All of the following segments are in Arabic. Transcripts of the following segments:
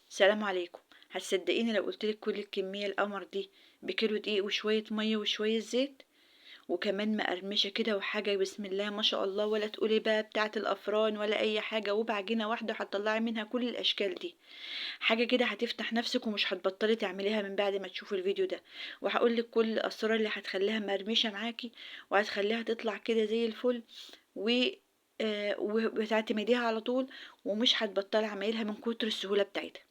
سلام عليكم. هتصدقيني لو قلتلك كل الكمية القمر دي بكيلو دقيق وشوية مية وشوية زيت، وكمان مقرمشة كده وحاجة بسم الله ما شاء الله، ولا تقولي بقى بتاعة الأفران ولا أي حاجة، وبعجينة واحدة هتطلعي منها كل الأشكال دي. حاجة كده هتفتح نفسك ومش هتبطلي تعمليها من بعد ما تشوفي الفيديو ده. وهقولك كل الأسرار اللي هتخليها مقرمشة معاكي، وهتخليها تطلع كده زي الفل، و وتعتمديها على طول، ومش هتبطلي عمايلها من كتر السهولة بتاعتها.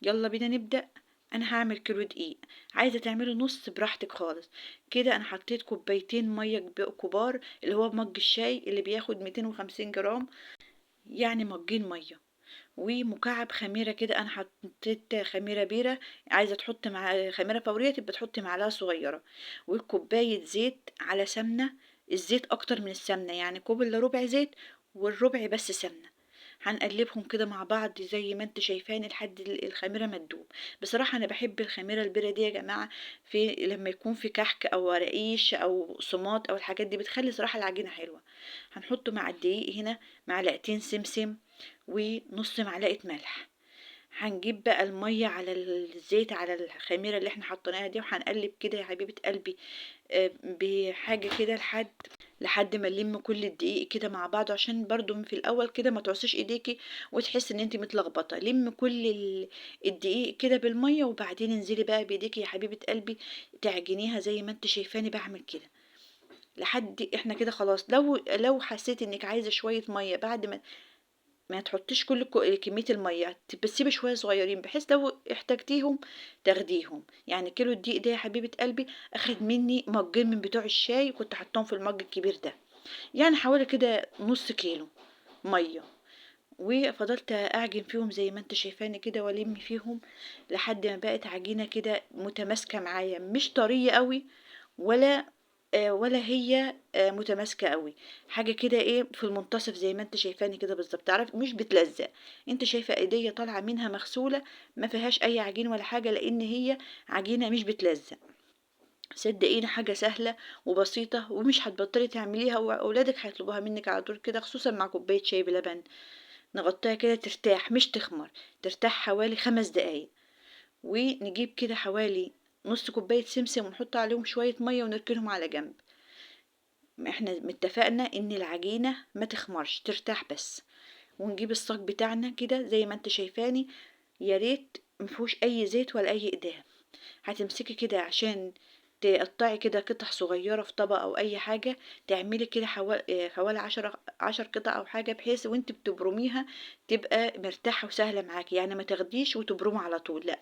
يلا بينا نبدأ. انا هعمل كيلو دقيق، عايزة تعملي نص براحتك خالص. كده انا حطيت كوبايتين مية كبار، اللي هو مج الشاي اللي بياخد 250 جرام، يعني مجين مية. ومكعب خميرة كده، انا حطيت خميرة بيرة. عايزة تحط مع خميرة فورية تبقى تحطي معلقة صغيرة. وكوباية زيت على سمنة، الزيت اكتر من السمنة، يعني كوب الا ربع زيت والربع بس سمنة. هنقلبهم كده مع بعض زي ما انت شايفاني لحد الخميره ما تدوب. بصراحه انا بحب الخميره البيره دي يا جماعه، في لما يكون في كحك او رقيش او صمات او الحاجات دي بتخلي صراحه العجينه حلوه. هنحط مع الدقيق هنا معلقتين سمسم ونص معلقه ملح. هنجيب بقى المية على الزيت على الخميرة اللي احنا حطيناها دي، وهنقلب كده يا حبيبة قلبي بحاجة كده لحد ما نلم كل الدقيق كده مع بعض، عشان برضو في الاول كده ما تعصيش ايديكي وتحس ان انت متلخبطه. لم كل الدقيق كده بالميه، وبعدين انزلي بقى بايديكي يا حبيبه قلبي تعجنيها زي ما انت شايفاني بعمل كده لحد احنا كده خلاص. لو حسيت انك عايزه شويه ميه بعد ما تحطيش كل كمية المية، تسيبي شوية صغيرين بحيث لو احتاجتيهم تاخديهم. يعني كيلو الدقيق ده يا حبيبة قلبي اخد مني مجين من بتوع الشاي، كنت حطهم في المج الكبير ده، يعني حوالي كده نص كيلو مية. وفضلت اعجن فيهم زي ما انت شايفاني كده، والم فيهم لحد ما بقت عجينة كده متماسكة معايا، مش طرية قوي ولا ولا هي متماسكة قوي. حاجة كده ايه في المنتصف زي ما انت شايفاني كده بالظبط، تعرف مش بتلزق. انت شايفة ايديا طالعة منها مغسولة، ما فيهاش اي عجين ولا حاجة، لان هي عجينة مش بتلزق. صدقيني حاجة سهلة وبسيطة، ومش هتبطلي تعمليها، واولادك هيطلبوها منك على طول كده، خصوصا مع كوباية شاي بلبن. نغطيها كده ترتاح مش تخمر، ترتاح حوالي 5 دقايق. ونجيب كده حوالي نص كوباية سمسم ونحط عليهم شوية مية ونركنهم على جنب. احنا متفقنا ان العجينة ما تخمرش، ترتاح بس. ونجيب الصاج بتاعنا كده زي ما انت شايفاني، يا ريت مفيهوش اي زيت ولا اي ايدام. هتمسكي كده عشان تقطعي كده قطع صغيرة في طبق او اي حاجة، تعملي كده حوالي 10 قطع او حاجة، بحيث وانت بتبرميها تبقى مرتاحة وسهلة معاكي. يعني ما تاخديش وتبرمي على طول، لا،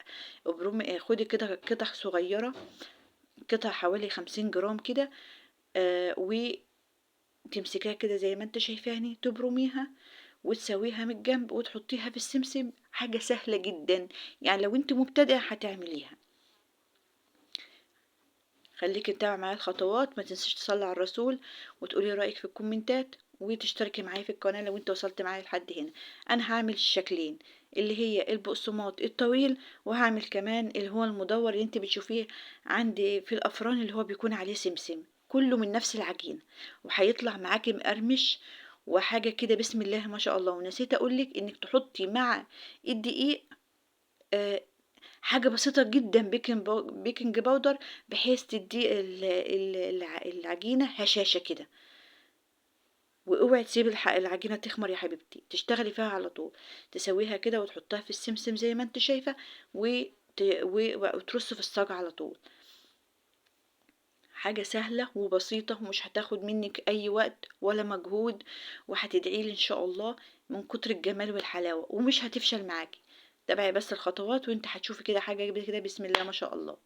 ابرمي، خدي كده قطع صغيرة، قطع حوالي 50 جرام كده. وتمسكيها كده زي ما انت شايفاني تبرميها وتسويها من الجنب وتحطيها في السمسم. حاجة سهلة جدا، يعني لو انت مبتدئة هتعمليها. خليكي متابعة معايا الخطوات، ما تنسيش تصلي على الرسول وتقولي رأيك في الكومنتات، وتشتركي معايا في القناة لو انت وصلت معايا لحد هنا. انا هعمل الشكلين، اللي هي البقسماط الطويل، وهعمل كمان اللي هو المدور اللي انت بتشوفيه عندي في الافران، اللي هو بيكون عليه سمسم، كله من نفس العجين، وهيطلع معاكي مقرمش وحاجة كده بسم الله ما شاء الله. ونسيت اقولك انك تحطي مع الدقيق آه، حاجة بسيطة جدا، بيكنج باودر، بحيث تدي العجينة هشاشة كده. واوعي تسيبي العجينة تخمر يا حبيبتي، تشتغلي فيها على طول. تسويها كده وتحطها في السمسم زي ما انت شايفة، وترص في الصاج على طول. حاجة سهلة وبسيطة، ومش هتاخد منك اي وقت ولا مجهود، وهتدعيلي ان شاء الله من كتر الجمال والحلاوة، ومش هتفشل معاكي. تابعي بس الخطوات وانت هتشوفي كده حاجة كده بسم الله ما شاء الله.